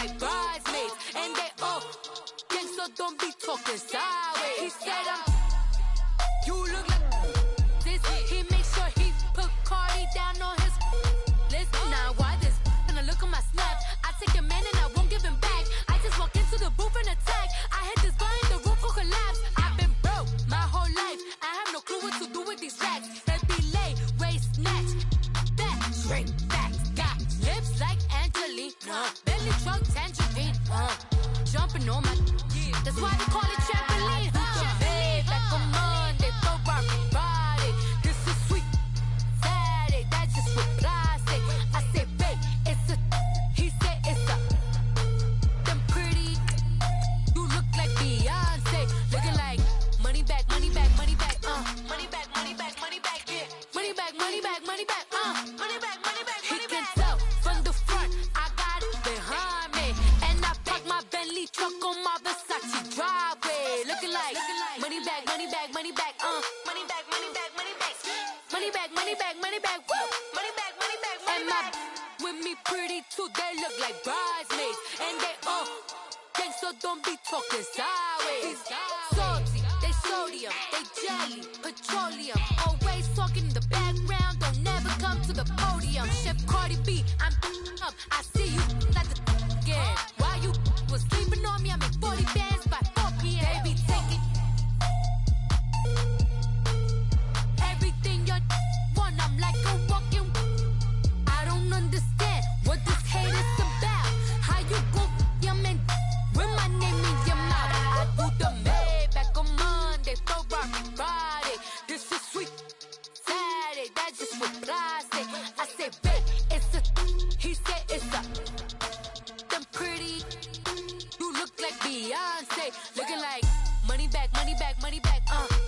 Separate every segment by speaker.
Speaker 1: like bridesmaids. And they all gang, so don't be talking sideways. He said you look like this. He makes sure he put Cardi down on his list. Now why this? Gonna look at my snap. I take a man and I won't give him back. I just walk into the booth and attack. I hit this guy in the roof will collapse. I've been broke my whole life. I have no clue what to do with these racks. That be lay, race, snatch, back, straight, back. Got lips like Angelina, belly truck, tangerine, jumping on my. That's why they call it trampoline. Babe, like a Monday, for everybody. This is sweet Saturday, that's just what plastic. I say, babe, it's a. He said it's a. Them pretty. You look like Beyonce, looking like money back, money back, money back, money back, money back, money back, yeah. Money back, money back, money back, money back, money back, money back. He can tell from the front, I got it behind me, and I park my Bentley truck on my Versace driveway, looking like money back, money back, money back, money back, money back, money back, money back, money back, money back, woo, money back, money back, money back. And my with me pretty too, they look like bridesmaids, and they all gang, so don't be talking sideways. Salty, they sodium, they jelly, petroleum, always talking in the background, don't never come to the podium. Chef Cardi B, I'm up, I see you at the again. Why you was sleeping on me? I make 40 bands by 4 p.m. They be taking everything you want. I'm like a walking. I don't understand what this hate is about. How you go your man with my name in your mouth? I do the Maybach on Monday, Ferrari Friday. This is sweet Saturday, that's just what plastic. I say, babe, it's a. He said it's a. Them pretty. You look like Beyonce, looking like money back, money back, money back,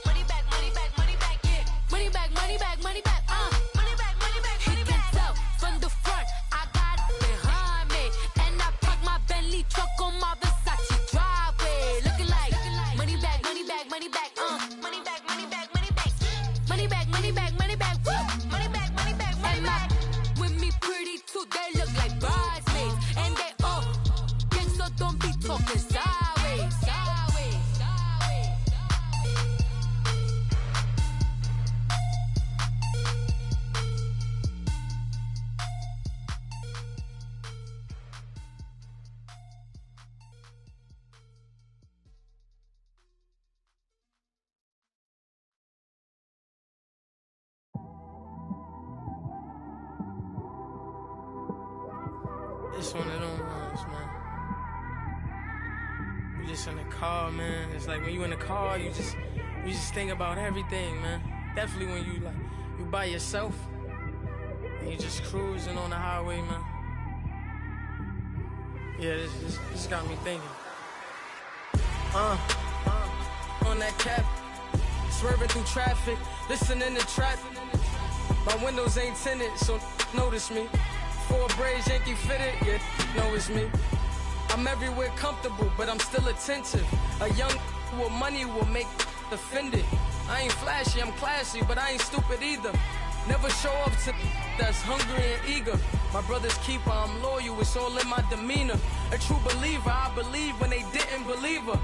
Speaker 1: money back, money back, money back, yeah. Money back, money back, money back, money back, money back, money back. He can tell from the front, I got it behind me, and I park my Bentley truck on my Versace driveway, looking like money back, money back, money back, money back, money back, money back, money back, money back, money back, woo, money back, money back, money back. With me pretty too, they look like bridesmaids, and they all gang, so don't be talking sideways, sideways, sideways.
Speaker 2: It's one of them ones, man. You just in the car, man. It's like when you in the car, you just think about everything, man. Definitely when you by yourself and you just cruising on the highway, man. Yeah, this got me thinking. On that cap, swerving through traffic, listening to trap. My windows ain't tinted, so notice me. 4 braids, Yankee fitted, yeah, know it's me. I'm everywhere comfortable, but I'm still attentive. A young with money will make offended. I ain't flashy, I'm classy, but I ain't stupid either. Never show up to that's hungry and eager. My brother's keeper, I'm loyal, it's all in my demeanor. A true believer, I believe when they didn't believe her.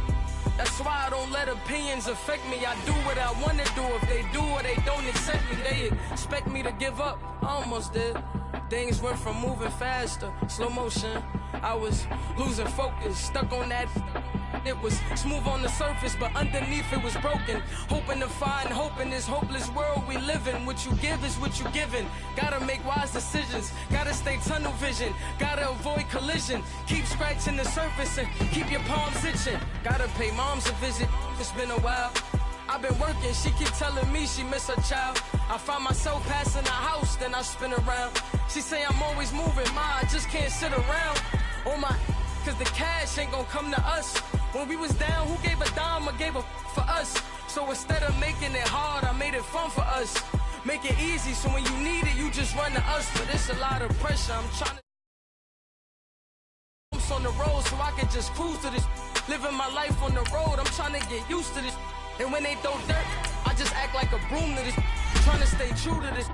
Speaker 2: That's why I don't let opinions affect me. I do what I want to do. If they do or they don't accept me, they expect me to give up. I almost did. Things went from moving faster, slow motion. I was losing focus, stuck on that. It was smooth on the surface, but underneath it was broken. Hoping to find hope in this hopeless world we live in. What you give is what you given. Gotta make wise decisions. Gotta stay tunnel vision. Gotta avoid collision. Keep scratching the surface and keep your palms itching. Gotta pay moms a visit. It's been a while. I've been working, she keep telling me she miss her child. I find myself passing the house, then I spin around. She say I'm always moving, ma, I just can't sit around. Oh my, cause the cash ain't gonna come to us. When we was down, who gave a dime or gave a for us? So instead of making it hard, I made it fun for us. Make it easy, so when you need it, you just run to us. But it's a lot of pressure, I'm trying to on the road so I can just cruise to this. Living my life on the road, I'm trying to get used to this. And when they throw dirt, I just act like a broom to this. Trying to stay true to this.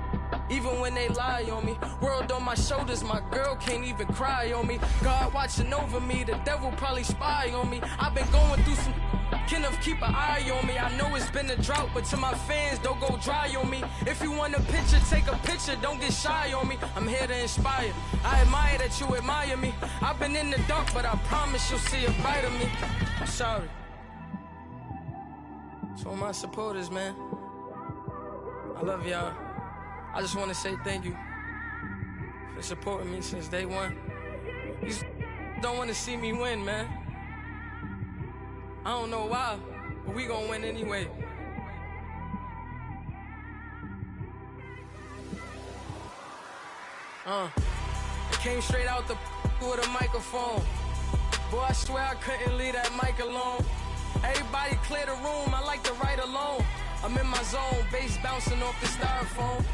Speaker 2: even when they lie on me. World on my shoulders, my girl can't even cry on me. God watching over me, the devil probably spy on me. I've been going through some, Kenneth keep an eye on me. I know it's been a drought, but to my fans, don't go dry on me. If you want a picture, take a picture, don't get shy on me. I'm here to inspire, I admire that you admire me. I've been in the dark, but I promise you'll see a bright of me. I'm sorry. To all my supporters, man, I love y'all. I just want to say thank you for supporting me since day one. You don't want to see me win, man. I don't know why, but we gonna win anyway. I came straight out the with a microphone. Boy, I swear I couldn't leave that mic alone. Everybody clear the room, I like to write alone. I'm in my zone, bass bouncing off the styrofoam.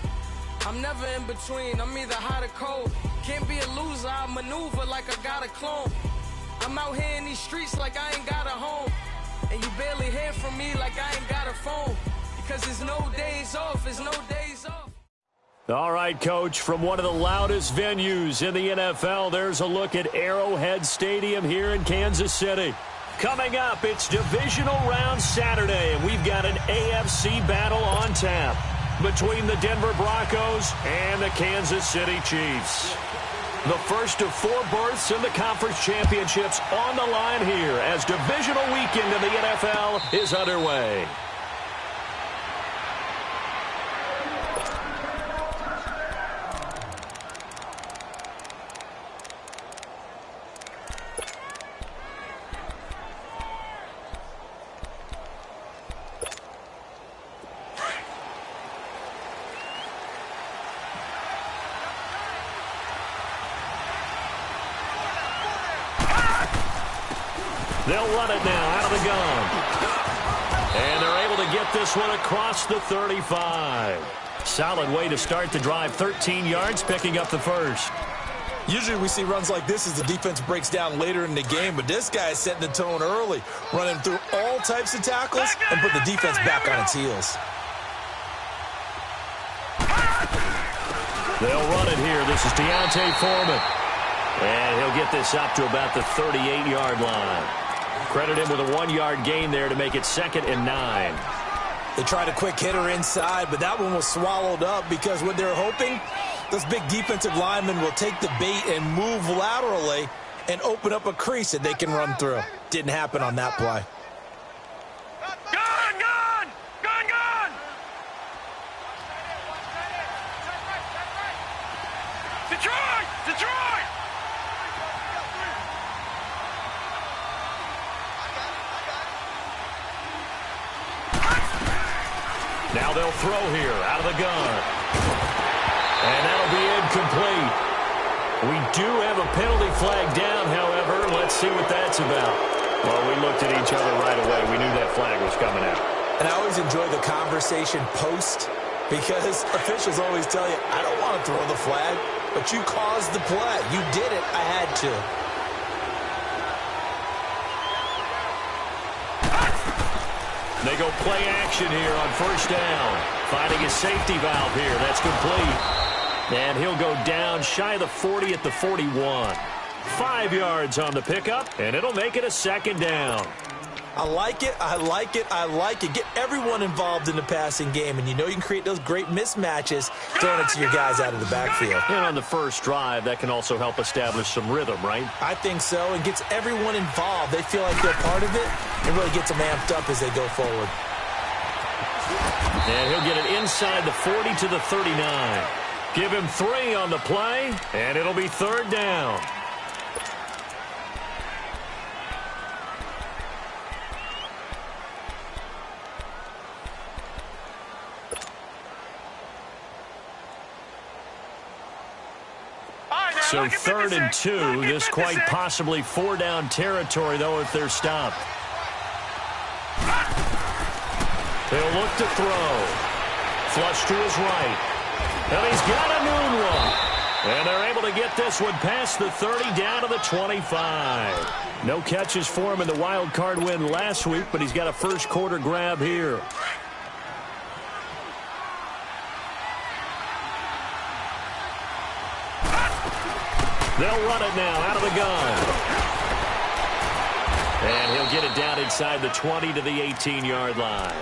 Speaker 2: I'm never in between, I'm either hot or cold. Can't be a loser, I maneuver like I got a clone. I'm out here in these streets like I ain't got a home. And you barely hear from me like I ain't got a phone. Because there's no days off, there's no days off.
Speaker 3: All right, Coach, from one of the loudest venues in the NFL, there's a look at Arrowhead Stadium here in Kansas City. Coming up, it's Divisional Round Saturday, and we've got an AFC battle on tap between the Denver Broncos and the Kansas City Chiefs. The first of 4 berths in the conference championships on the line here as divisional weekend in the NFL is underway. They'll run it now out of the gun. And they're able to get this one across the 35. Solid way to start the drive. 13 yards, picking up the first.
Speaker 4: Usually we see runs like this as the defense breaks down later in the game, but this guy is setting the tone early, running through all types of tackles and put the defense back on its heels.
Speaker 3: They'll run it here. This is Deontay Foreman. And he'll get this up to about the 38-yard line. Credit him with a 1-yard gain there to make it 2nd and 9.
Speaker 4: They tried a quick hitter inside, but that one was swallowed up because what they're hoping, those big defensive linemen will take the bait and move laterally and open up a crease that they can run through. Didn't happen on that play.
Speaker 5: Gun! Gun! Gun! Gun! Detroit! Detroit!
Speaker 3: Now they'll throw here out of the gun. And that'll be incomplete. We do have a penalty flag down, however. Let's see what that's about. Well, we looked at each other right away. We knew that flag was coming out.
Speaker 4: And I always enjoy the conversation post because officials always tell you, I don't want to throw the flag, but you caused the play. You did it. I had to.
Speaker 3: They go play action here on first down. Finding a safety valve here. That's complete. And he'll go down shy of the 40 at the 41. 5 yards on the pickup, and it'll make it a 2nd down.
Speaker 4: I like it, I like it, I like it. Get everyone involved in the passing game, and you know you can create those great mismatches throwing it to your guys out of the backfield.
Speaker 3: And on the first drive, that can also help establish some rhythm, right?
Speaker 4: I think so, and gets everyone involved. They feel like they're part of it, and really gets them amped up as they go forward.
Speaker 3: And he'll get it inside the 40 to the 39. Give him 3 on the play, and it'll be 3rd down. So 3rd and 2, this quite possibly 4-down territory, though, if they're stopped. He'll look to throw. Flush to his right. And he's got a noon one. And they're able to get this one past the 30 down to the 25. No catches for him in the wild card win last week, but he's got a first quarter grab here. They'll run it now out of the gun. And he'll get it down inside the 20 to the 18-yard line.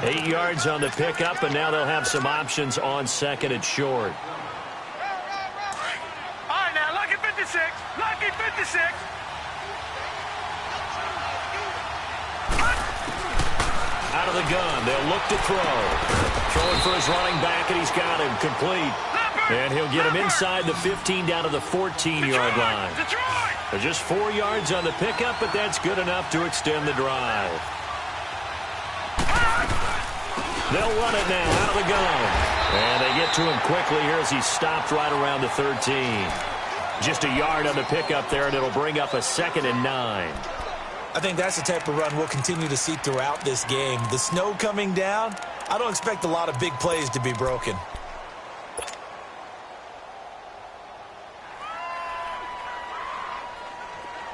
Speaker 3: 8 yards on the pickup, and now they'll have some options on second and short.
Speaker 5: All right, now, lucky 56. Lucky 56.
Speaker 3: Out of the gun, they'll look to throw. Throwing for his running back, and he's got him complete. And he'll get him inside the 15 down to the 14-yard line. Just 4 yards on the pickup, but that's good enough to extend the drive. They'll run it now out of the gun. And they get to him quickly here as he's stopped right around the 13. Just a yard on the pickup there, and it'll bring up a 2nd and 9.
Speaker 4: I think that's the type of run we'll continue to see throughout this game. The snow coming down, I don't expect a lot of big plays to be broken.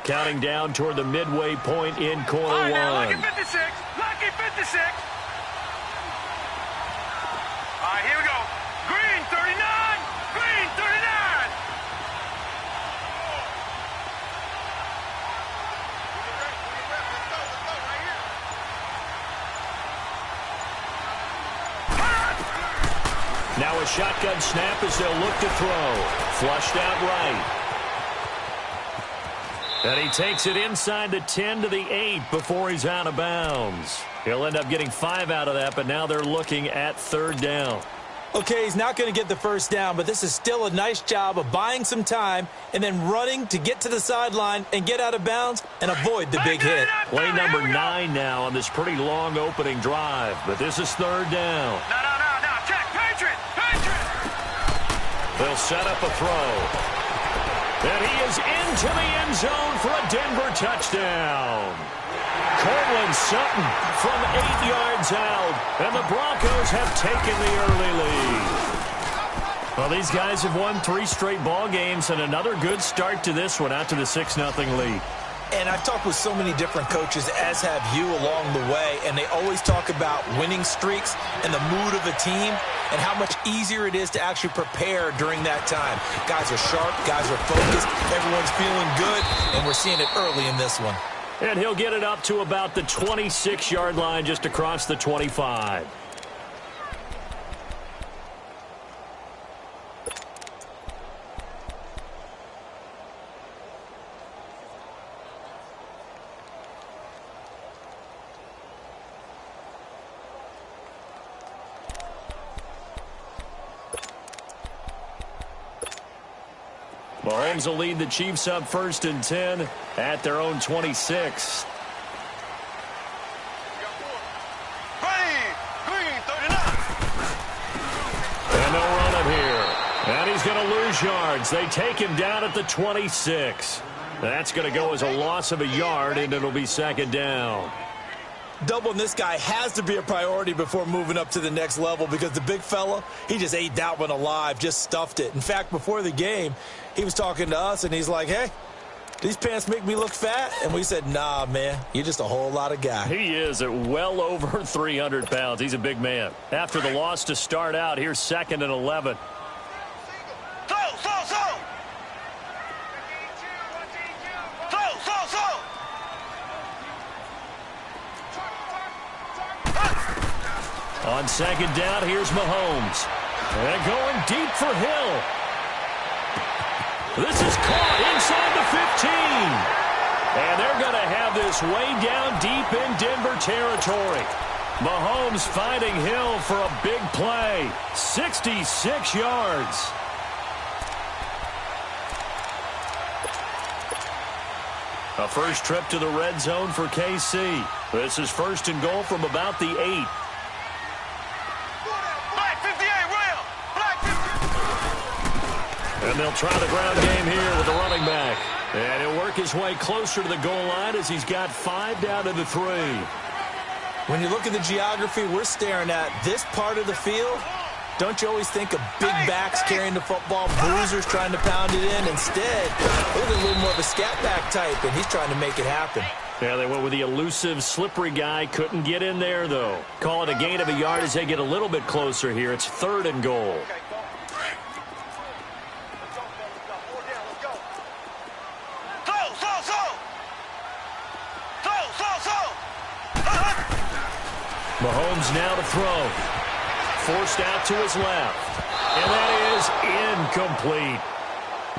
Speaker 3: Counting down toward the midway point in quarter one.
Speaker 5: Lucky 56. Lucky 56. All right, here we go. Green 39. Green 39.
Speaker 3: Now a shotgun snap as they'll look to throw. Flushed out right. And he takes it inside the 10 to the 8 before he's out of bounds. He'll end up getting 5 out of that, but now they're looking at 3rd down.
Speaker 4: Okay, he's not going to get the first down, but this is still a nice job of buying some time and then running to get to the sideline and get out of bounds and avoid the big hit.
Speaker 3: Play number 9 now on this pretty long opening drive, but this is 3rd down.
Speaker 5: No. Check. Patriot.
Speaker 3: They'll set up a throw. And he is into the end zone for a Denver touchdown. Cortland Sutton from 8 yards out, and the Broncos have taken the early lead. Well, these guys have won 3 straight ball games, and another good start to this one out to the 6-0 lead.
Speaker 4: And I've talked with so many different coaches, as have you, along the way, and they always talk about winning streaks and the mood of a team and how much easier it is to actually prepare during that time. Guys are sharp, guys are focused, everyone's feeling good, and we're seeing it early in this one.
Speaker 3: And he'll get it up to about the 26-yard line just across the 25. Mahomes will lead the Chiefs up 1st and 10 at their own 26.
Speaker 5: Green 39.
Speaker 3: And they'll run it here. And he's going to lose yards. They take him down at the 26. That's going to go as a loss of a yard, and it'll be 2nd down.
Speaker 4: Doubling this guy has to be a priority before moving up to the next level because the big fella, he just ate that one alive, just stuffed it. In fact, before the game, he was talking to us, and he's like, hey, these pants make me look fat? And we said, nah, man, you're just a whole lot of guy.
Speaker 3: He is at well over 300 pounds. He's a big man. After the loss to start out, here's 2nd and 11. On 2nd down, here's Mahomes. And going deep for Hill. This is caught inside the 15. And they're going to have this way down deep in Denver territory. Mahomes finding Hill for a big play. 66 yards. A first trip to the red zone for KC. This is 1st and goal from about the 8. And they'll try the ground game here with the running back. And he'll work his way closer to the goal line as he's got 5 down to the 3.
Speaker 4: When you look at the geography we're staring at, this part of the field, don't you always think of big backs carrying the football, bruisers trying to pound it in? Instead, look at a little more of a scat back type, and he's trying to make it happen.
Speaker 3: Yeah, they went with the elusive, slippery guy. Couldn't get in there, though. Call it a gain of a yard as they get a little bit closer here. It's 3rd and goal. Mahomes now to throw. Forced out to his left. And that is incomplete.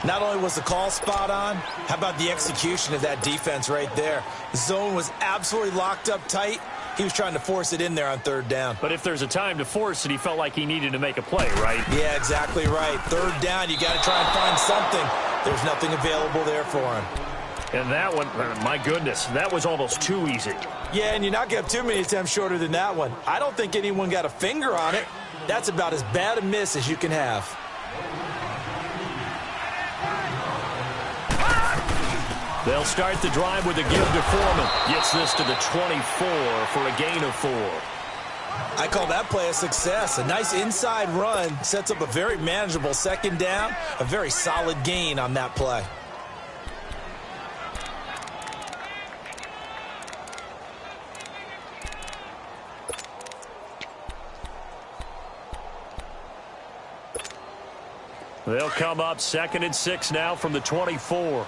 Speaker 4: Not only was the call spot on, how about the execution of that defense right there? The zone was absolutely locked up tight. He was trying to force it in there on third down.
Speaker 3: But if there's a time to force it, he felt like he needed to make a play, right?
Speaker 4: Yeah, exactly right. Third down, you got to try and find something. There's nothing available there for him.
Speaker 3: And that one, my goodness, that was almost too easy.
Speaker 4: Yeah, and you're not going to have too many attempts shorter than that one. I don't think anyone got a finger on it. That's about as bad a miss as you can have.
Speaker 3: They'll start the drive with a give to Foreman. Gets this to the 24 for a gain of 4.
Speaker 4: I call that play a success. A nice inside run sets up a very manageable second down. A very solid gain on that play.
Speaker 3: They'll come up 2nd and 6 now from the 24.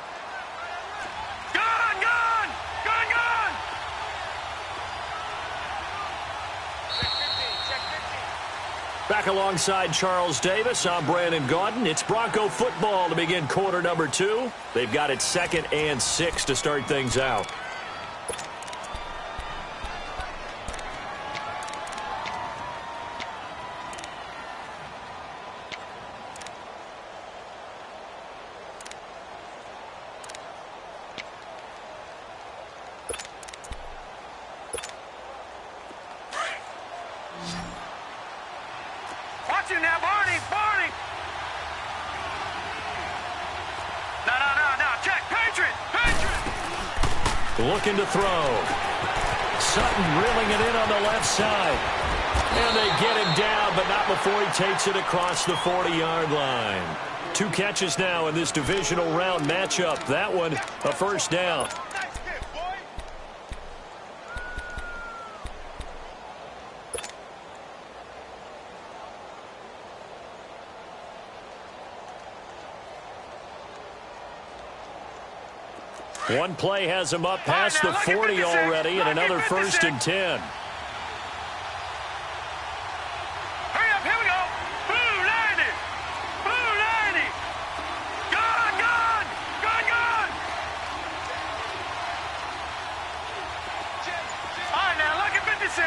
Speaker 3: Back alongside Charles Davis, I'm Brandon Gaudin. It's Bronco football to begin quarter number 2. They've got it 2nd and 6 to start things out.
Speaker 5: Now, Barney! No, check, Patriot!
Speaker 3: Looking to throw. Sutton reeling it in on the left side. And they get him down, but not before he takes it across the 40-yard line. 2 catches now in this divisional round matchup. That one, a first down. One play has him up past the 40 already, and another 1st and 10.
Speaker 5: Hurry up, here we go. Blue 90. Gone. All right, now, lucky 56.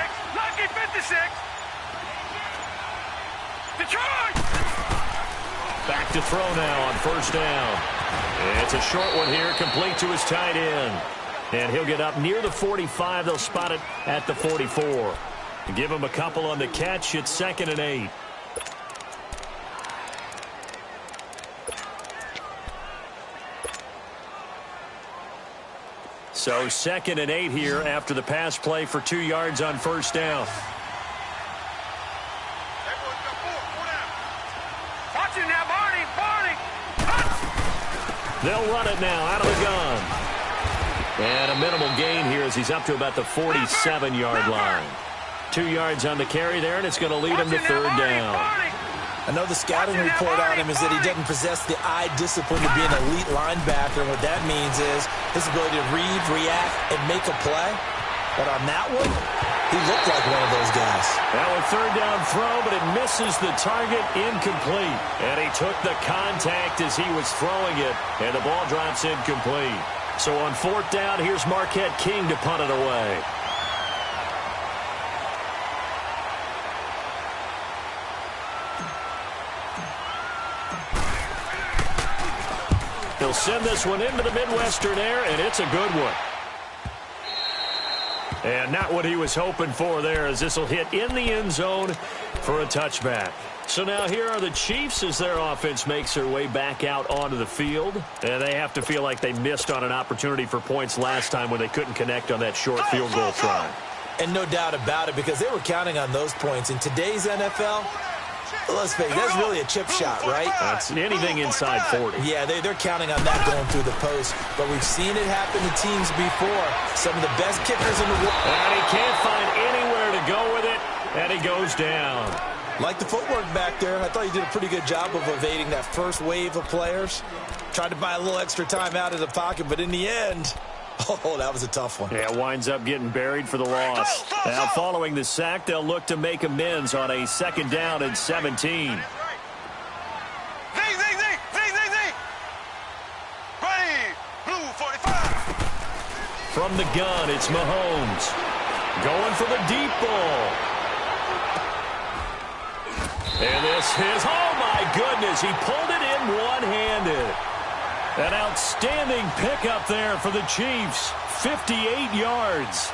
Speaker 5: Detroit.
Speaker 3: Back to throw now on first down. It's a short one here, complete to his tight end. And he'll get up near the 45. They'll spot it at the 44. Give him a couple on the catch. It's 2nd and 8. So 2nd and 8 here after the pass play for 2 yards on first down.
Speaker 5: Watch it now, Barney.
Speaker 3: They'll run it now out of the gun. And a minimal gain here as he's up to about the 47-yard line. 2 yards on the carry there, and it's going to lead him to third down.
Speaker 4: I know the scouting report on him is that he doesn't possess the eye discipline to be an elite linebacker. And what that means is his ability to read, react, and make a play. But on that one, he looked like one of those guys.
Speaker 3: Now a third down throw, but it misses the target, incomplete. And he took the contact as he was throwing it, and the ball drops incomplete. So on 4th down, here's Marquette King to punt it away. He'll send this one into the Midwestern air, and it's a good one. And not what he was hoping for there, as this will hit in the end zone for a touchback. So now here are the Chiefs as their offense makes their way back out onto the field. And they have to feel like they missed on an opportunity for points last time when they couldn't connect on that short field goal try.
Speaker 4: And no doubt about it, because they were counting on those points. In today's NFL, let's face it, that's really a chip shot, right?
Speaker 3: That's anything inside 40.
Speaker 4: Yeah, they're counting on that going through the post. But we've seen it happen to teams before. Some of the best kickers in the world.
Speaker 3: And he can't find anywhere to go with it, and he goes down.
Speaker 4: Like the footwork back there, I thought he did a pretty good job of evading that first wave of players. Tried to buy a little extra time out of the pocket, but in the end, Oh, that was a tough one.
Speaker 3: Yeah, winds up getting buried for the loss. Now, following the sack, they'll look to make amends on a 2nd down and 17. From the gun, it's Mahomes. Going for the deep ball. And this is, oh my goodness, he pulled it in one-handed. An outstanding pickup there for the Chiefs. 58 yards.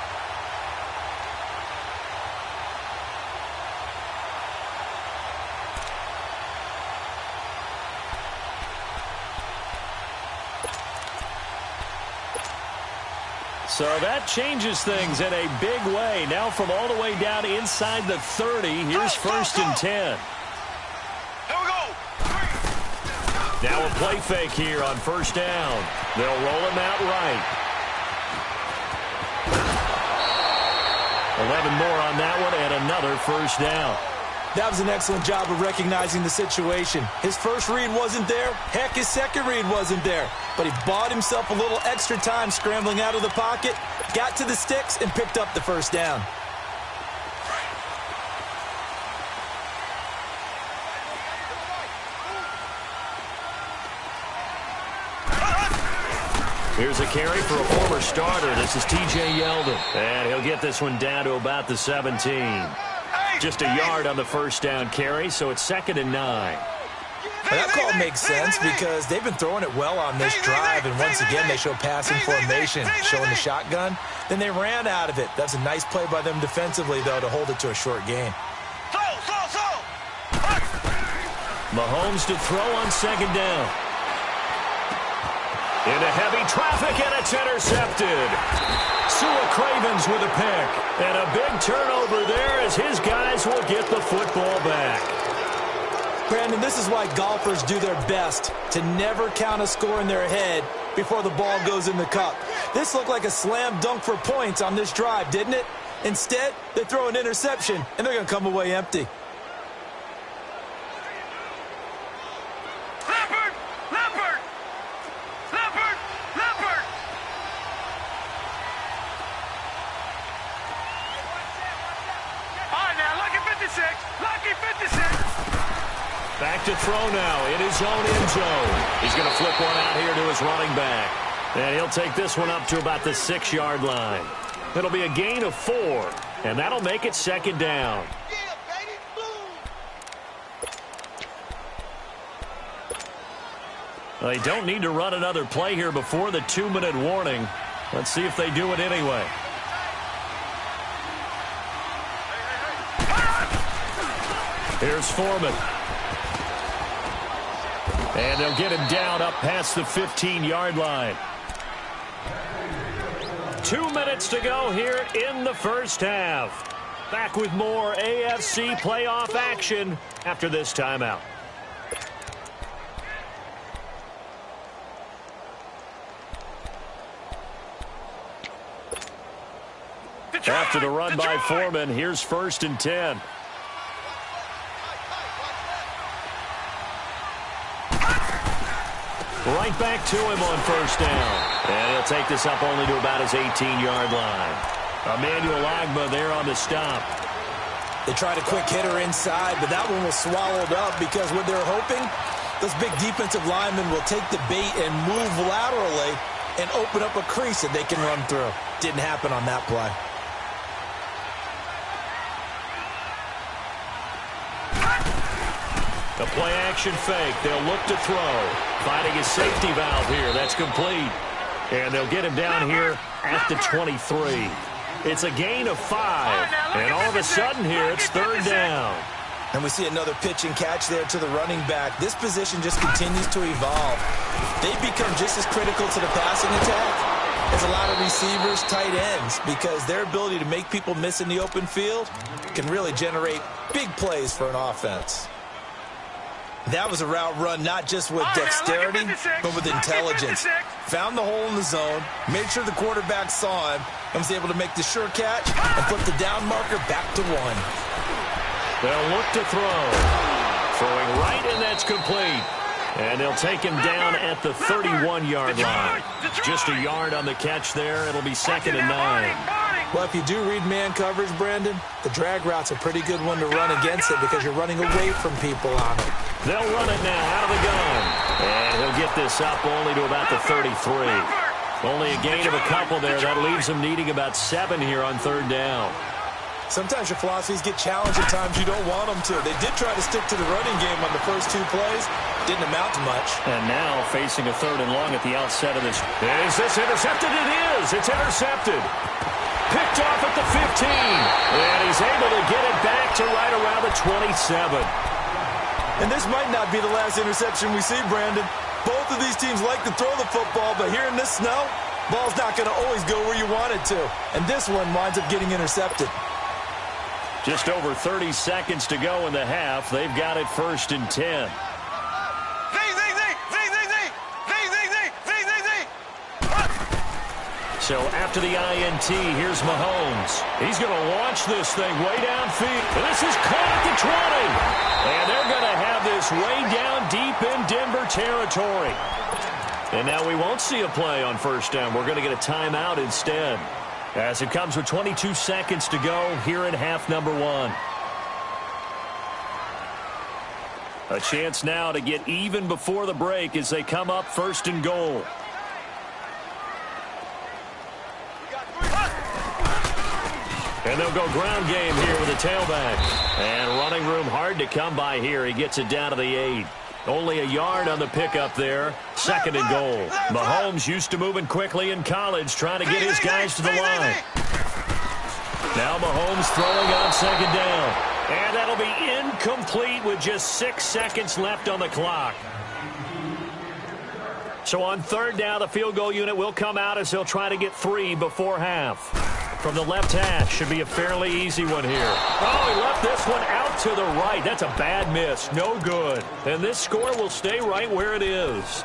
Speaker 3: So that changes things in a big way. Now from all the way down inside the 30, here's 1st and 10.
Speaker 5: Here we go.
Speaker 3: Now a play fake here on 1st down. They'll roll him out right. 11 more on that one and another 1st down.
Speaker 4: That was an excellent job of recognizing the situation. His first read wasn't there. Heck, his second read wasn't there. But he bought himself a little extra time scrambling out of the pocket, got to the sticks, and picked up the 1st down.
Speaker 3: Here's a carry for a former starter. This is T.J. Yeldon. And he'll get this one down to about the 17. Just a yard on the 1st down carry, so it's 2nd and 9.
Speaker 4: Well, that call makes sense because they've been throwing it well on this drive, and once again they show passing formation, showing the shotgun. Then they ran out of it. That's a nice play by them defensively, though, to hold it to a short gain.
Speaker 3: Mahomes to throw on 2nd down. Into heavy traffic, and it's intercepted. Sua Cravens with a pick. And a big turnover there as his guys will get the football back.
Speaker 4: Brandon, this is why golfers do their best to never count a score in their head before the ball goes in the cup. This looked like a slam dunk for points on this drive, didn't it? Instead, they throw an interception, and they're going to come away empty.
Speaker 3: Back to throw now in his own end zone. He's going to flip one out here to his running back. And he'll take this one up to about the 6-yard line. It'll be a gain of 4, and that'll make it 2nd down. Well, they don't need to run another play here before the 2-minute warning. Let's see if they do it anyway. Here's Foreman. And they'll get him down up past the 15-yard line. 2 minutes to go here in the 1st half. Back with more AFC playoff action after this timeout. After the run by Foreman, here's 1st and 10. Right back to him on 1st down. And he'll take this up only to about his 18-yard line. Emmanuel Ogbah there on the stop.
Speaker 4: They tried a quick hitter inside, but that one was swallowed up because what they're hoping, those big defensive linemen will take the bait and move laterally and open up a crease that they can run through. Didn't happen on that play.
Speaker 3: The play-action fake. They'll look to throw. Finding his safety valve here. That's complete. And they'll get him down here at the 23. It's a gain of 5. And all of a sudden here, it's 3rd down.
Speaker 4: And we see another pitch and catch there to the running back. This position just continues to evolve. They become just as critical to the passing attack as a lot of receivers, tight ends, because their ability to make people miss in the open field can really generate big plays for an offense. That was a route run not just with dexterity, but with intelligence. Found the hole in the zone, made sure the quarterback saw him, and was able to make the sure catch and put the down marker back to 1.
Speaker 3: They'll look to throw. Throwing right, and that's complete. And they'll take him down at the 31-yard line. Just a yard on the catch there. It'll be 2nd and 9.
Speaker 4: Well, if you do read man coverage, Brandon, the drag route's a pretty good one to run against it because you're running away from people on it.
Speaker 3: They'll run it now out of the gun. And he'll get this up only to about the 33. Only a gain of a couple there. That leaves him needing about 7 here on 3rd down.
Speaker 4: Sometimes your philosophies get challenged at times you don't want them to. They did try to stick to the running game on the first 2 plays. Didn't amount to much.
Speaker 3: And now facing a 3rd and long at the outset of this. Is this intercepted? It is. It's intercepted. Picked off at the 15. And he's able to get it back to right around the 27.
Speaker 4: And this might not be the last interception we see, Brandon. Both of these teams like to throw the football, but here in this snow, ball's not going to always go where you want it to. And this one winds up getting intercepted.
Speaker 3: Just over 30 seconds to go in the half. They've got it 1st and 10. So after the INT, here's Mahomes. He's going to launch this thing way downfield. And this is caught at the 20. And they're going to have this way down deep in Denver territory. And now we won't see a play on 1st down. We're going to get a timeout instead. As it comes with 22 seconds to go here in half number 1. A chance now to get even before the break as they come up 1st and goal. And they'll go ground game here with a tailback. And running room hard to come by here. He gets it down to the 8. Only a yard on the pickup there. 2nd and goal. Mahomes used to moving quickly in college, trying to get his guys to the line. Now Mahomes throwing on 2nd down. And that'll be incomplete with just 6 seconds left on the clock. So on 3rd down, the field goal unit will come out as they'll try to get 3 before half. From the left hash, should be a fairly easy one here. Oh, he left this one out to the right. That's a bad miss. No good. And this score will stay right where it is.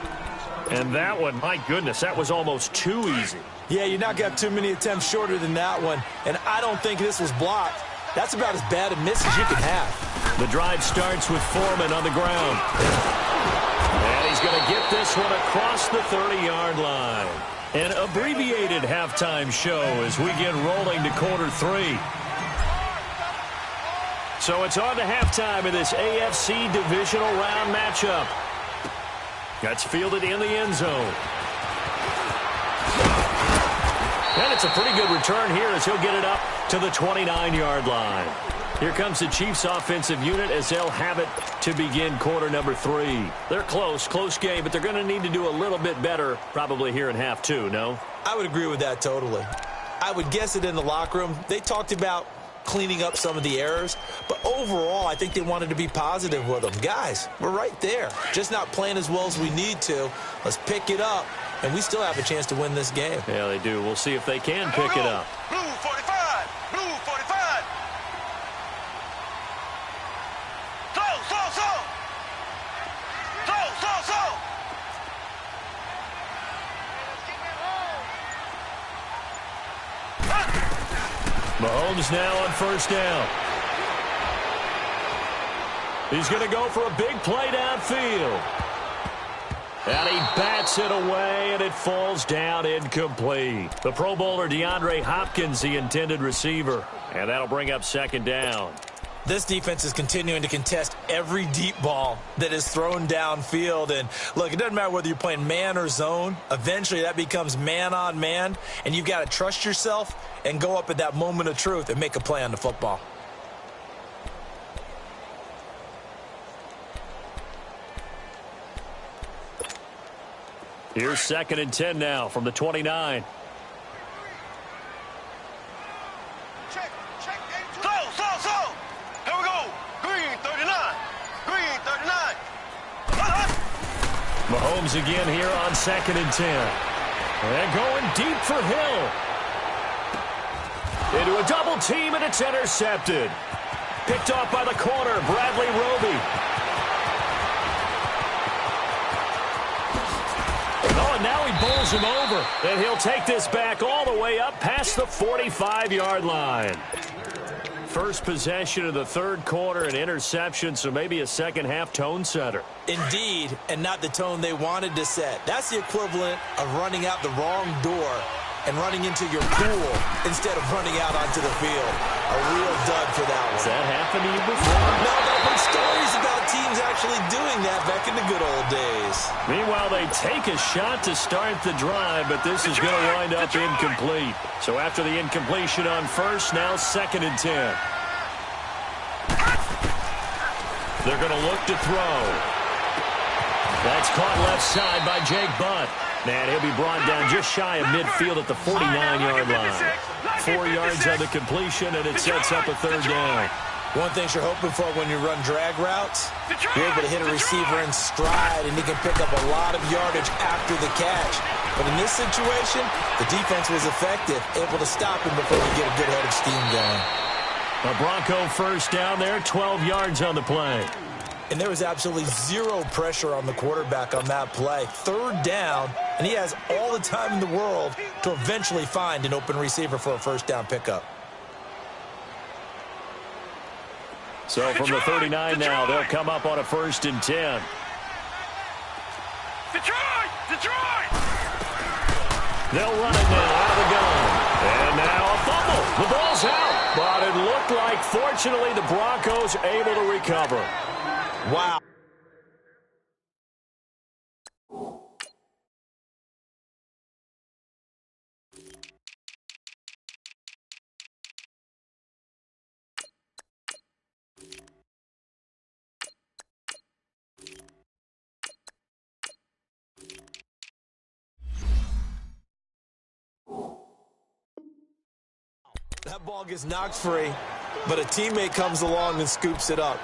Speaker 3: And that one, my goodness, that was almost too easy.
Speaker 4: Yeah, you not got too many attempts shorter than that one. And I don't think this was blocked. That's about as bad a miss as you can have.
Speaker 3: The drive starts with Foreman on the ground. And he's going to get this one across the 30-yard line. An abbreviated halftime show as we get rolling to quarter 3. So it's on to halftime in this AFC divisional round matchup. That's fielded in the end zone. And it's a pretty good return here as he'll get it up to the 29-yard line. Here comes the Chiefs offensive unit as they'll have it to begin quarter number 3. They're close game, but they're going to need to do a little bit better probably here in half 2, no?
Speaker 4: I would agree with that totally. I would guess it in the locker room. They talked about cleaning up some of the errors, but overall I think they wanted to be positive with them. Guys, we're right there. Just not playing as well as we need to. Let's pick it up, and we still have a chance to win this game.
Speaker 3: Yeah, they do. We'll see if they can pick it up.
Speaker 5: Blue 45! Blue 45!
Speaker 3: Mahomes now on 1st down. He's going to go for a big play downfield. And he bats it away, and it falls down incomplete. The Pro Bowler DeAndre Hopkins, the intended receiver. And that'll bring up 2nd down.
Speaker 4: This defense is continuing to contest every deep ball that is thrown downfield. And, look, it doesn't matter whether you're playing man or zone. Eventually, that becomes man-on-man, and you've got to trust yourself and go up at that moment of truth and make a play on the football.
Speaker 3: Here's 2nd and 10 now from the 29. Mahomes again here on 2nd and 10. And going deep for Hill. Into a double team, and it's intercepted. Picked off by the corner, Bradley Roby. Oh, and now he bowls him over. And he'll take this back all the way up past the 45-yard line. first possession of the third quarter, an interception, so maybe a second-half tone setter.
Speaker 4: Indeed, and not the tone they wanted to set. That's the equivalent of running out the wrong door and running into your pool instead of running out onto the field. A real dud for that one.
Speaker 3: Has that happened to you before?
Speaker 4: No, but I've heard stories about teams actually doing that back in the good old days.
Speaker 3: Meanwhile, they take a shot to start the drive, but this is going to wind up incomplete. So after the incompletion on first, now 2nd and 10. They're going to look to throw. That's caught left side by Jake Butt. And he'll be brought down just shy of midfield at the 49-yard line. 4 yards on the completion, and it sets up a 3rd down.
Speaker 4: One thing you're hoping for when you run drag routes, you're able to hit a receiver in stride, and he can pick up a lot of yardage after the catch. But in this situation, the defense was effective, able to stop him before he get a good head of steam going.
Speaker 3: A Bronco first down there, 12 yards on the play.
Speaker 4: And there was absolutely zero pressure on the quarterback on that play. 3rd down, and he has all the time in the world to eventually find an open receiver for a first down pickup.
Speaker 3: So from the 39 now, they'll come up on a 1st and 10.
Speaker 5: Detroit!
Speaker 3: They'll run it now out of the gun. And now a fumble. The ball's out. But it looked like, fortunately, the Broncos able to recover.
Speaker 4: Wow. That ball gets knocked free, but a teammate comes along and scoops it up.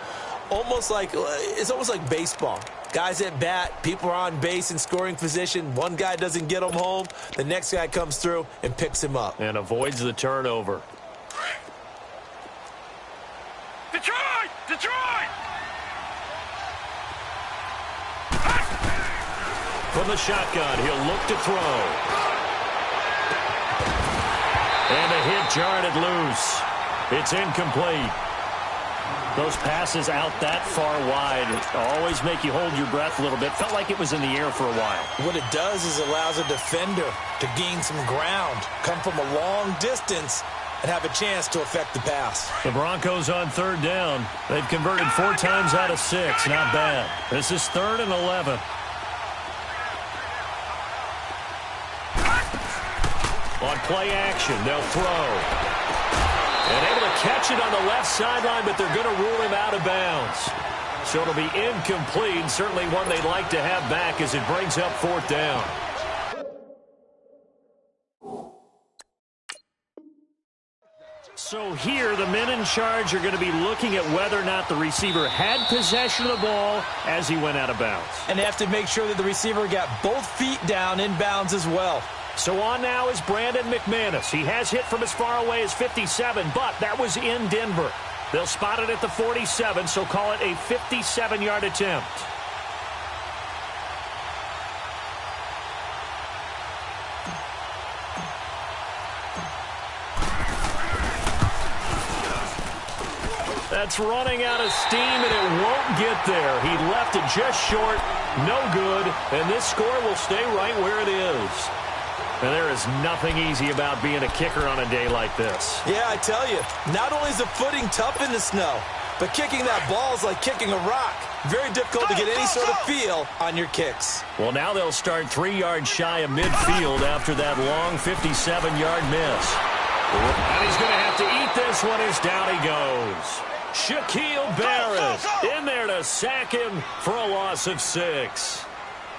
Speaker 4: It's almost like baseball. Guys at bat, people are on base in scoring position. One guy doesn't get him home. The next guy comes through and picks him up.
Speaker 3: And avoids the turnover.
Speaker 5: Detroit!
Speaker 3: From the shotgun, he'll look to throw. And the hit jarred it loose. It's incomplete. Those passes out that far wide always make you hold your breath a little bit. Felt like it was in the air for a while.
Speaker 4: What it does is allows a defender to gain some ground, come from a long distance, and have a chance to affect the pass.
Speaker 3: The Broncos on 3rd down. They've converted 4 times out of 6. Not bad. This is 3rd and 11. On play action, they'll throw. And able to catch it on the left sideline, but they're going to rule him out of bounds. So it'll be incomplete, certainly one they'd like to have back as it brings up 4th down. So here, the men in charge are going to be looking at whether or not the receiver had possession of the ball as he went out of bounds.
Speaker 4: And they have to make sure that the receiver got both feet down in bounds as well.
Speaker 3: So on now is Brandon McManus. He has hit from as far away as 57, but that was in Denver. They'll spot it at the 47, so call it a 57-yard attempt. That's running out of steam, and it won't get there. He left it just short, no good, and this score will stay right where it is. And there is nothing easy about being a kicker on a day like this.
Speaker 4: Yeah, I tell you, not only is the footing tough in the snow, but kicking that ball is like kicking a rock. Very difficult to get any sort of feel on your kicks.
Speaker 3: Well, now they'll start 3 yards shy of midfield after that long 57-yard miss. And he's going to have to eat this one as down he goes. Shaquille Barrett in there to sack him for a loss of 6.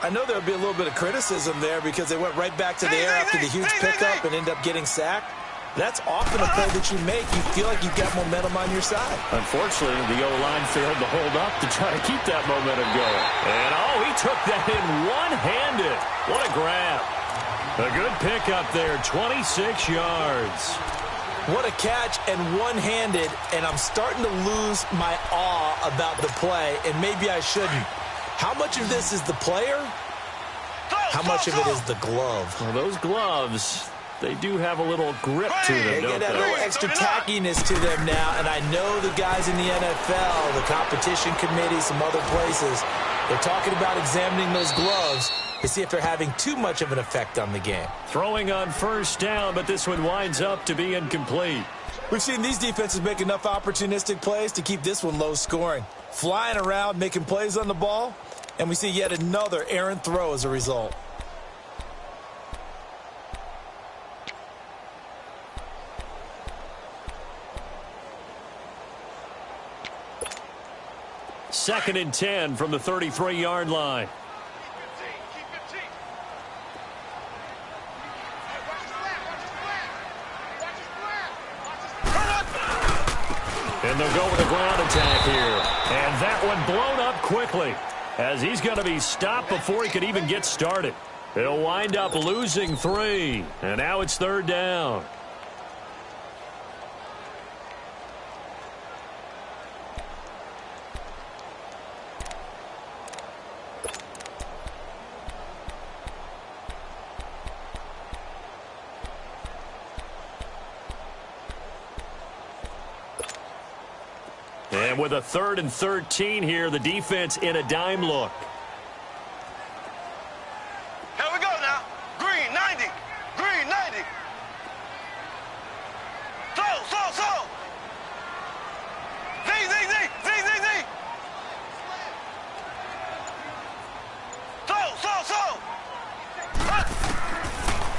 Speaker 4: I know there'll be a little bit of criticism there because they went right back to the air after the huge pickup and end up getting sacked. That's often a play that you make. You feel like you've got momentum on your side.
Speaker 3: Unfortunately, the O-line failed to hold up to try to keep that momentum going. And, he took that in one-handed. What a grab. A good pickup there, 26 yards.
Speaker 4: What a catch and one-handed, and I'm starting to lose my awe about the play, and maybe I shouldn't. How much of this is the player? How much of it is the glove?
Speaker 3: Well, those gloves, they do have a little grip to them,
Speaker 4: They
Speaker 3: don't
Speaker 4: get that
Speaker 3: they?
Speaker 4: little extra tackiness to them now, and I know the guys in the NFL, the competition committee, some other places, they're talking about examining those gloves to see if they're having too much of an effect on the game.
Speaker 3: Throwing on first down, but this one winds up to be incomplete.
Speaker 4: We've seen these defenses make enough opportunistic plays to keep this one low scoring. Flying around, making plays on the ball, and we see yet another errant throw as a result.
Speaker 3: Second and 10 from the 33-yard line. And they'll go with a ground attack here. And that one blown up quickly as he's going to be stopped before he could even get started. He'll wind up losing 3. And now it's third down. And with a 3rd and 13 here, the defense in a dime look.
Speaker 5: Here we go now. Green 90. Green 90. So. Z. So.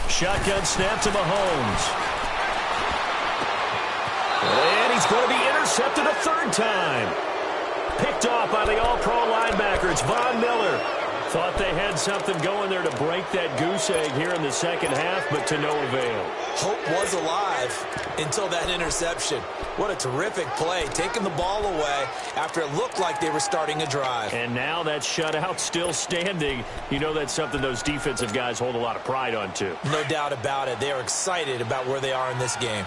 Speaker 3: Shotgun snap to Mahomes. And he's going to be intercepted a 3rd time. Picked off by the all-pro linebacker. It's Von Miller. Thought they had something going there to break that goose egg here in the second half, but to no avail.
Speaker 4: Hope was alive until that interception. What a terrific play, taking the ball away after it looked like they were starting a drive.
Speaker 3: And now that shutout still standing. You know that's something those defensive guys hold a lot of pride on, too.
Speaker 4: No doubt about it. They are excited about where they are in this game.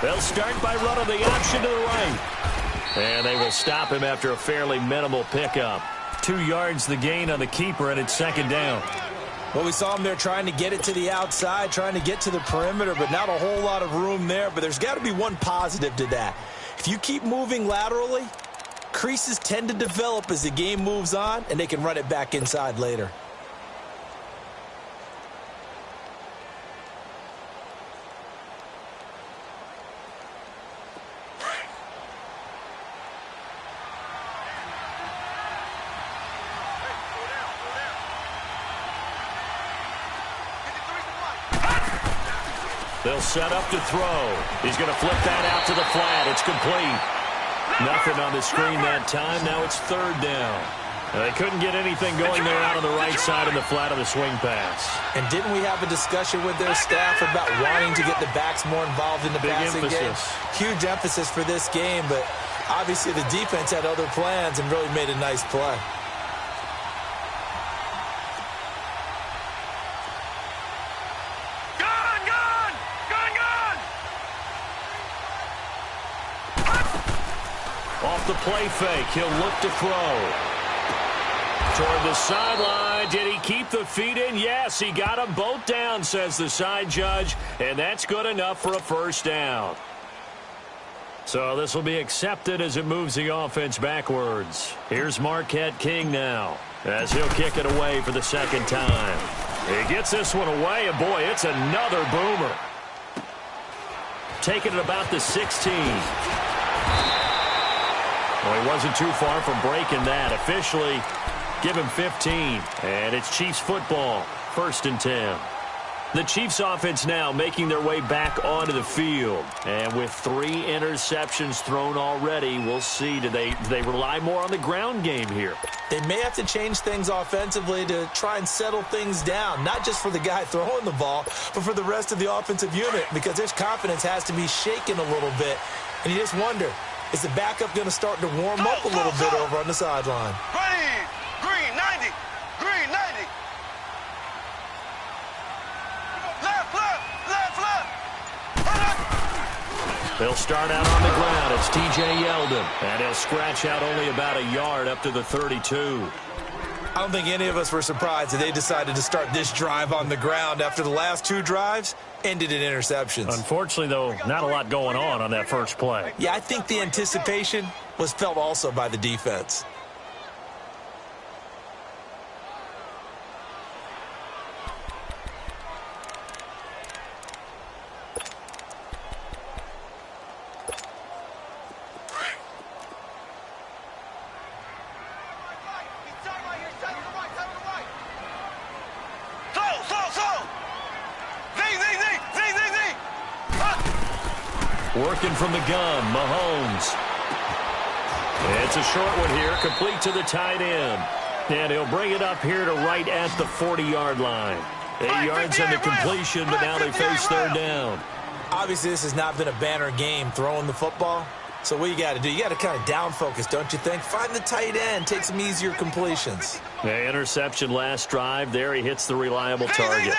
Speaker 3: They'll start by running the option to the right. And they will stop him after a fairly minimal pickup. 2 yards the gain on the keeper, and it's second down.
Speaker 4: Well, we saw him there trying to get it to the outside, trying to get to the perimeter, but not a whole lot of room there. But there's got to be one positive to that. If you keep moving laterally, creases tend to develop as the game moves on, and they can run it back inside later.
Speaker 3: They'll set up to throw. He's going to flip that out to the flat. It's complete. Nothing on the screen that time. Now it's 3rd down. They couldn't get anything going there out on the right side of the flat of the swing pass.
Speaker 4: And didn't we have a discussion with their staff about wanting to get the backs more involved in the passing game? Huge emphasis for this game, but obviously the defense had other plans and really made a nice play.
Speaker 3: Off the play fake, he'll look to throw. Toward the sideline, did he keep the feet in? Yes, he got them both down, says the side judge, and that's good enough for a first down. So this will be accepted as it moves the offense backwards. Here's Marquette King now, as he'll kick it away for the second time. He gets this one away, and boy, it's another boomer. Taking it about the 16. Well, he wasn't too far from breaking that. Officially, give him 15. And it's Chiefs football, 1st and 10. The Chiefs offense now making their way back onto the field. And with 3 interceptions thrown already, we'll see. Do they rely more on the ground game here?
Speaker 4: They may have to change things offensively to try and settle things down, not just for the guy throwing the ball, but for the rest of the offensive unit, because their confidence has to be shaken a little bit. And you just wonder, is the backup going to start to warm up a little bit over on the sideline?
Speaker 5: Green 90. Green 90. Left.
Speaker 3: They'll start out on the ground. It's T.J. Yeldon. And he'll scratch out only about a yard up to the 32.
Speaker 4: I don't think any of us were surprised that they decided to start this drive on the ground after the last 2 drives ended in interceptions.
Speaker 3: Unfortunately, though, not a lot going on that first play.
Speaker 4: Yeah, I think the anticipation was felt also by the defense.
Speaker 3: Working from the gun, Mahomes. It's a short one here, complete to the tight end. And he'll bring it up here to right at the 40-yard line. 8 yards on the completion, but now they face third down.
Speaker 4: Obviously, this has not been a banner game throwing the football. So what you got to do, you got to kind of down focus, don't you think? Find the tight end, take some easier completions.
Speaker 3: The interception last drive. There he hits the reliable target.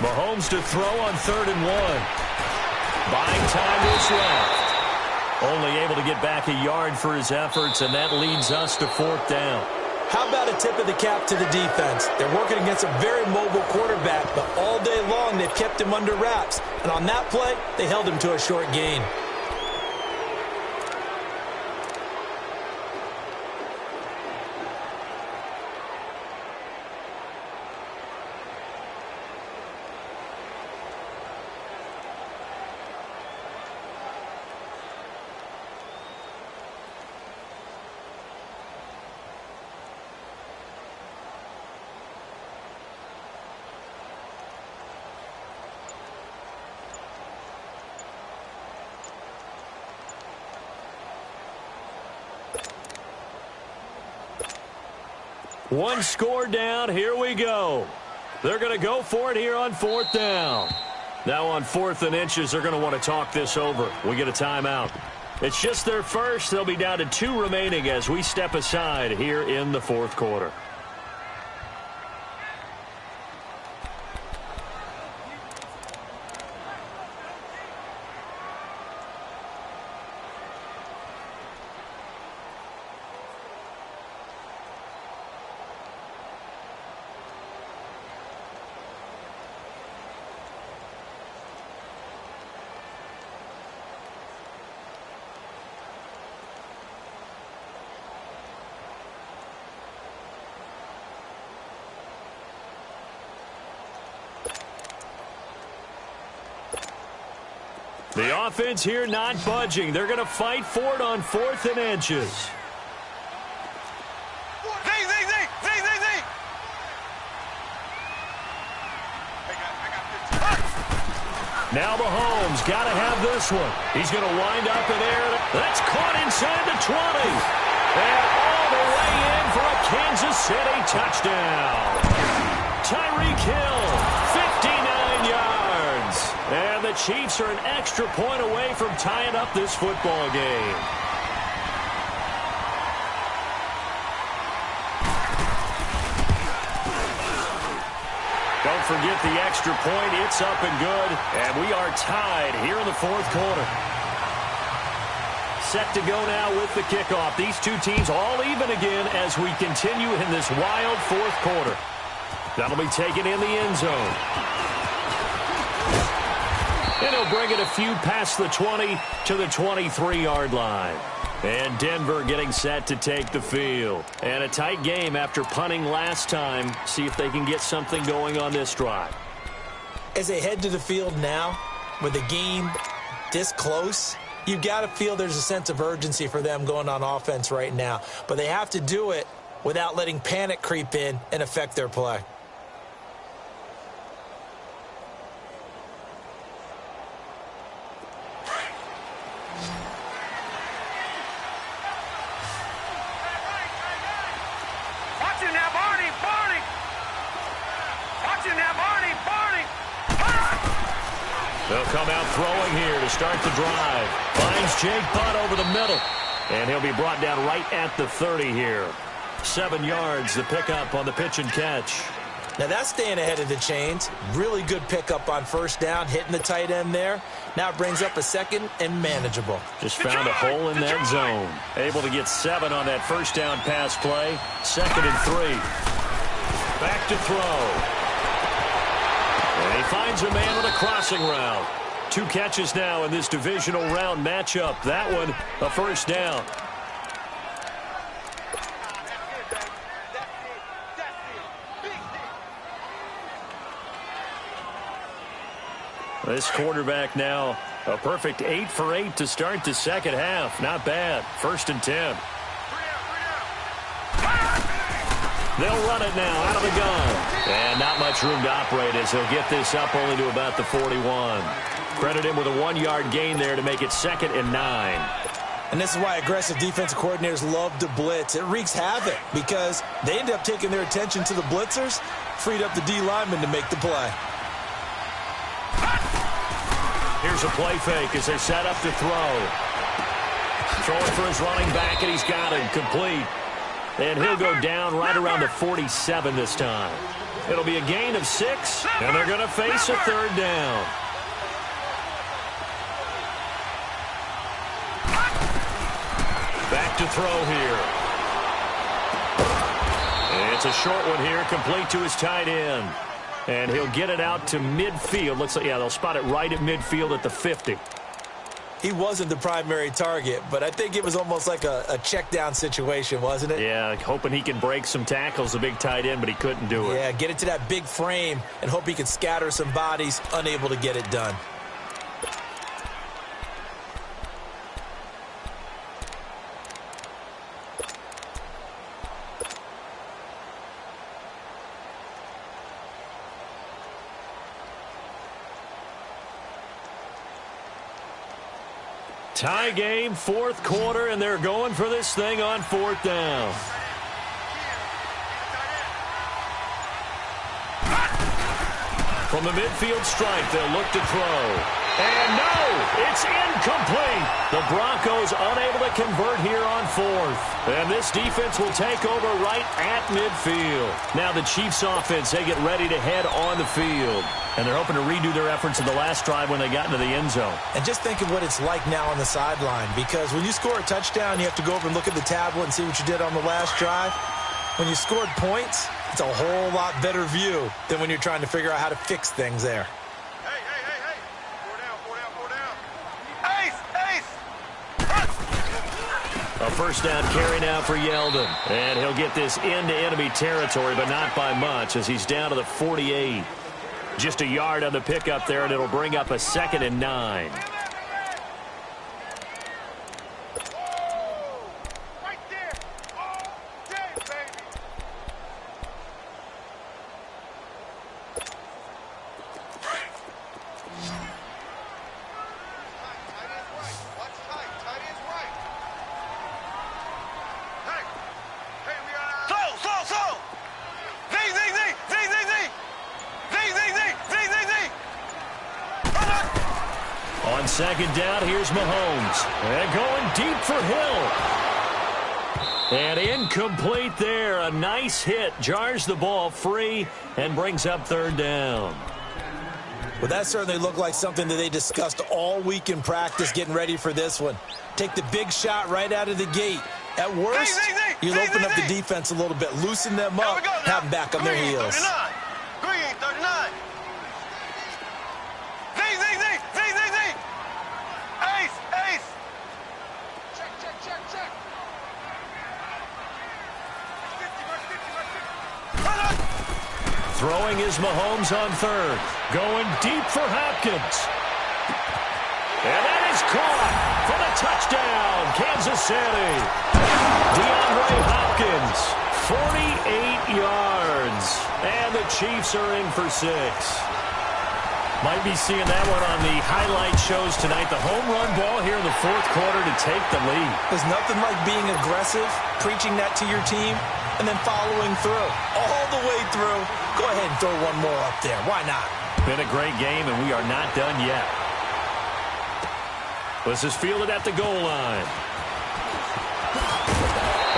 Speaker 3: Mahomes to throw on 3rd and 1. Buying time is left. Only able to get back a yard for his efforts, and that leads us to 4th down.
Speaker 4: How about a tip of the cap to the defense? They're working against a very mobile quarterback, but all day long they've kept him under wraps. And on that play, they held him to a short gain.
Speaker 3: One score down. Here we go. They're going to go for it here on 4th down. Now on 4th and inches, they're going to want to talk this over. We get a timeout. It's just their first. They'll be down to 2 remaining as we step aside here in the 4th quarter. The offense here not budging. They're going to fight for it on 4th and inches. Now Mahomes got to have this one. He's going to wind up in air. That's caught inside the 20. And all the way in for a Kansas City touchdown. Tyreek Hill, 59 yards. And the Chiefs are an extra point away from tying up this football game. Don't forget the extra point. It's up and good. And we are tied here in the 4th quarter. Set to go now with the kickoff. These two teams all even again as we continue in this wild 4th quarter. That'll be taken in the end zone. And he'll bring it a few past the 20 to the 23-yard line. And Denver getting set to take the field. And a tight game after punting last time. See if they can get something going on this drive.
Speaker 4: As they head to the field now, with the game this close, you've got to feel there's a sense of urgency for them going on offense right now. But they have to do it without letting panic creep in and affect their play.
Speaker 3: They'll come out throwing here to start the drive. Finds Jake Butt over the middle. And he'll be brought down right at the 30 here. 7 yards, the pickup on the pitch and catch.
Speaker 4: Now that's staying ahead of the chains. Really good pickup on first down, hitting the tight end there. Now it brings up a second and manageable.
Speaker 3: Just found a hole in that zone. Able to get 7 on that first down pass play. 2nd and 3. Back to throw. And he finds a man with a crossing route. 2 catches now in this divisional round matchup. That one, a first down. This quarterback now a perfect 8 for 8 to start the second half. Not bad. 1st and 10. They'll run it now out of the gun. And not much room to operate as he'll get this up only to about the 41. Credit him with a 1-yard gain there to make it 2nd and 9.
Speaker 4: And this is why aggressive defensive coordinators love to blitz. It wreaks havoc because they end up taking their attention to the blitzers, freed up the D lineman to make the play.
Speaker 3: Here's a play fake as they're set up to throw. Throwing for his running back, and he's got him complete. And he'll go down right around the 47 this time. It'll be a gain of 6, and they're going to face a 3rd down. Back to throw here. And it's a short one here, complete to his tight end. And he'll get it out to midfield. Looks like, yeah, they'll spot it right at midfield at the 50.
Speaker 4: He wasn't the primary target, but I think it was almost like a check down situation, wasn't it?
Speaker 3: Yeah, hoping he can break some tackles, the big tight end, but he couldn't do it.
Speaker 4: Yeah, get it to that big frame and hope he can scatter some bodies, unable to get it done.
Speaker 3: Tie game, 4th quarter, and they're going for this thing on 4th down. From the midfield stripe, they'll look to throw. And no, it's incomplete. The Broncos unable to convert here on 4th. And this defense will take over right at midfield. Now the Chiefs offense, they get ready to head on the field. And they're hoping to redo their efforts in the last drive when they got into the end zone.
Speaker 4: And just think of what it's like now on the sideline, because when you score a touchdown, you have to go over and look at the tablet and see what you did on the last drive. When you scored points, it's a whole lot better view than when you're trying to figure out how to fix things there.
Speaker 5: Hey. 4 down. Ace.
Speaker 3: A first down carry now for Yeldon. And he'll get this into enemy territory, but not by much as he's down to the 48. Just a yard on the pickup there, and it'll bring up a 2nd and 9.
Speaker 5: Right there. All day, baby. Slow.
Speaker 3: On 2nd down, here's Mahomes. And going deep for Hill. And incomplete there. A nice hit. Jars the ball free and brings up 3rd down.
Speaker 4: Well, that certainly looked like something that they discussed all week in practice getting ready for this one. Take the big shot right out of the gate. At worst, you'll open up the defense a little bit, loosen them up, have them back on their heels.
Speaker 5: Green 39. Ace. Check.
Speaker 3: Throwing is Mahomes on 3rd. Going deep for Hopkins. And that is caught for the touchdown, Kansas City. DeAndre Hopkins, 48 yards. And the Chiefs are in for 6. Might be seeing that one on the highlight shows tonight. The home run ball here in the 4th quarter to take the lead.
Speaker 4: There's nothing like being aggressive, preaching that to your team, and then following through. All the way through. Go ahead and throw one more up there. Why not?
Speaker 3: Been a great game, and we are not done yet. This is fielded at the goal line.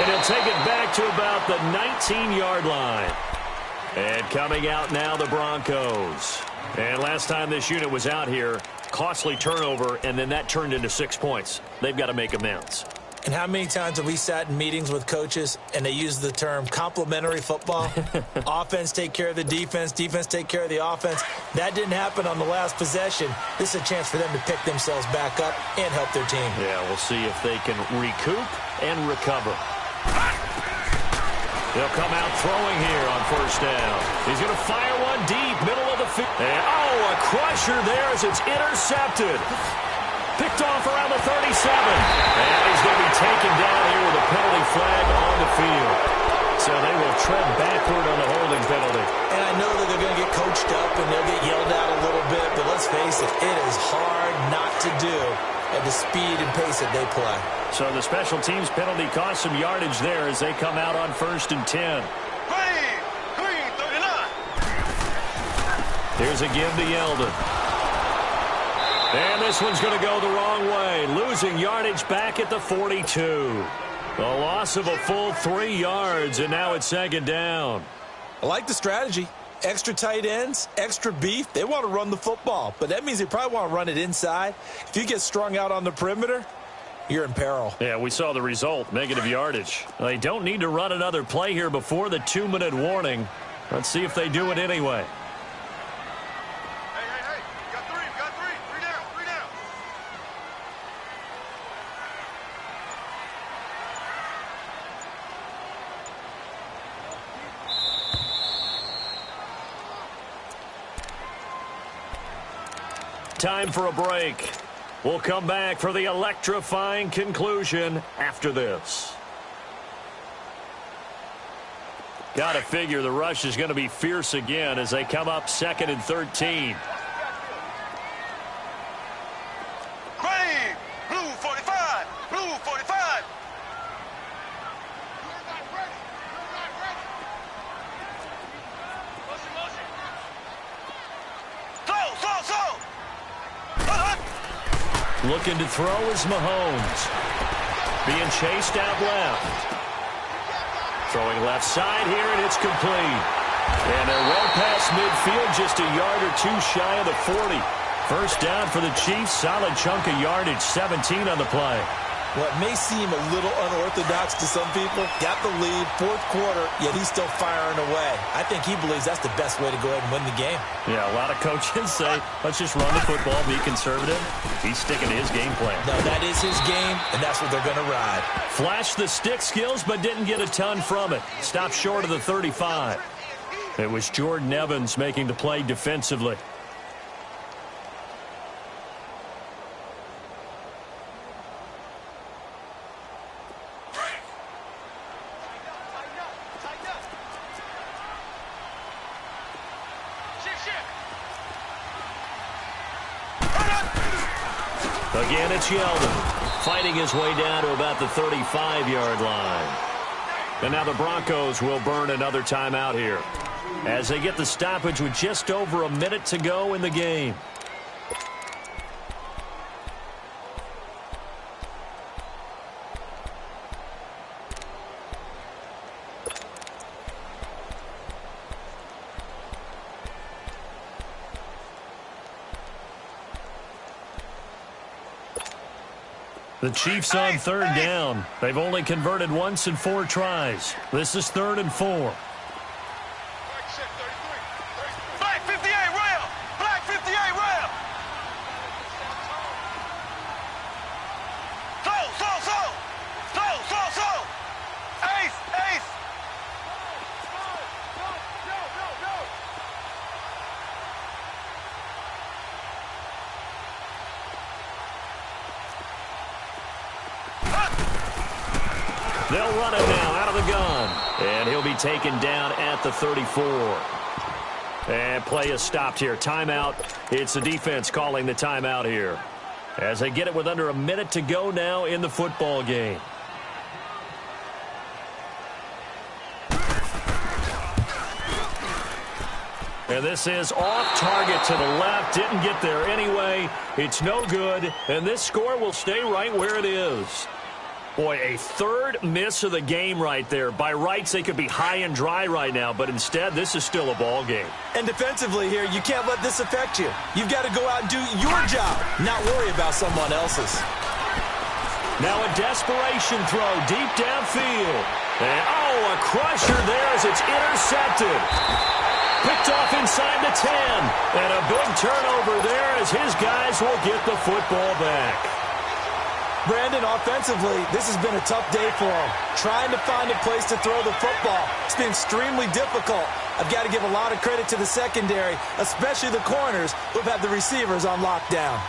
Speaker 3: And he'll take it back to about the 19-yard line. And coming out now, the Broncos. And last time this unit was out here, costly turnover, and then that turned into 6 points. They've got to make amends.
Speaker 4: And how many times have we sat in meetings with coaches and they use the term complementary football? Offense take care of the defense, defense take care of the offense. That didn't happen on the last possession. This is a chance for them to pick themselves back up and help their team.
Speaker 3: Yeah, we'll see if they can recoup and recover. He'll come out throwing here on first down. He's going to fire one deep, middle of the field. And, a crusher there as it's intercepted. Picked off around the 37. And he's going to be taken down here with a penalty flag on the field. So they will tread backward on the holding penalty.
Speaker 4: And I know that they're going to get coached up and they'll get yelled at a little bit, but let's face it, it is hard not to do at the speed and pace that they play.
Speaker 3: So the special teams penalty cost some yardage there as they come out on 1st and 10.
Speaker 5: Green 39.
Speaker 3: Here's a give to Yeldon. And this one's going to go the wrong way, losing yardage back at the 42. A loss of a full 3 yards, and now it's 2nd down.
Speaker 4: I like the strategy. Extra tight ends, extra beef. They want to run the football, but that means they probably want to run it inside. If you get strung out on the perimeter, you're in peril.
Speaker 3: Yeah, we saw the result, negative yardage. They don't need to run another play here before the 2-minute warning. Let's see if they do it anyway.
Speaker 5: Hey. You got three. 3 down.
Speaker 3: Time for a break. We'll come back for the electrifying conclusion after this. Got to figure the rush is going to be fierce again as they come up 2nd and 13.
Speaker 5: Green, blue 45. Slow.
Speaker 3: Looking to throw is Mahomes. Being chased out left. Throwing left side here, and it's complete. And they're well past midfield, just a yard or 2 shy of the 40. First down for the Chiefs, solid chunk of yardage, 17 on the play.
Speaker 4: What may seem a little unorthodox to some people, got the lead, 4th quarter, yet he's still firing away. I think he believes that's the best way to go ahead and win the game.
Speaker 3: Yeah, a lot of coaches say, let's just run the football, be conservative. He's sticking to his game plan.
Speaker 4: No, that is his game, and that's what they're going to ride.
Speaker 3: Flashed the stick skills, but didn't get a ton from it. Stopped short of the 35. It was Jordan Evans making the play defensively. Again, it's Yeldon, fighting his way down to about the 35-yard line. And now the Broncos will burn another timeout here as they get the stoppage with just over a minute to go in the game. The Chiefs on 3rd down. They've only converted once in 4 tries. This is 3rd and 4.
Speaker 5: Black 58 rail. Black 58 rail. Slow. Ace.
Speaker 3: They'll run it now out of the gun. And he'll be taken down at the 34. And play is stopped here. Timeout. It's the defense calling the timeout here, as they get it with under a minute to go now in the football game. And this is off target to the left. Didn't get there anyway. It's no good. And this score will stay right where it is. Boy, a third miss of the game right there. By rights, they could be high and dry right now, but instead, this is still a ball game.
Speaker 4: And defensively here, you can't let this affect you. You've got to go out and do your job, not worry about someone else's.
Speaker 3: Now a desperation throw deep downfield. And, a crusher there as it's intercepted. Picked off inside the 10. And a big turnover there as his guys will get the football back.
Speaker 4: Brandon, offensively, this has been a tough day for him. Trying to find a place to throw the football. It's been extremely difficult. I've got to give a lot of credit to the secondary, especially the corners who have had the receivers on lockdown.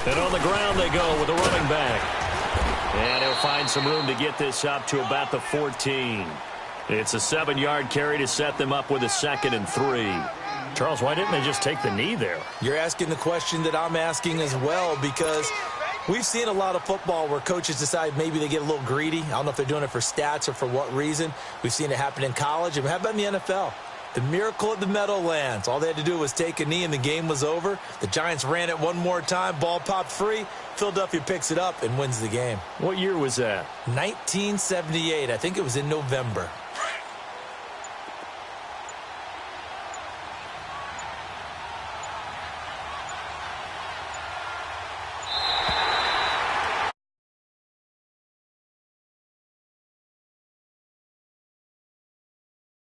Speaker 3: And on the ground they go with a running back. And he'll find some room to get this up to about the 14. It's a 7-yard carry to set them up with a 2nd and 3. Charles, why didn't they just take the knee there?
Speaker 4: You're asking the question that I'm asking as well, because we've seen a lot of football where coaches decide maybe they get a little greedy. I don't know if they're doing it for stats or for what reason. We've seen it happen in college. And how about in the NFL? The miracle at the Meadowlands. All they had to do was take a knee and the game was over. The Giants ran it one more time. Ball popped free. Philadelphia picks it up and wins the game.
Speaker 3: What year was that?
Speaker 4: 1978. I think it was in November.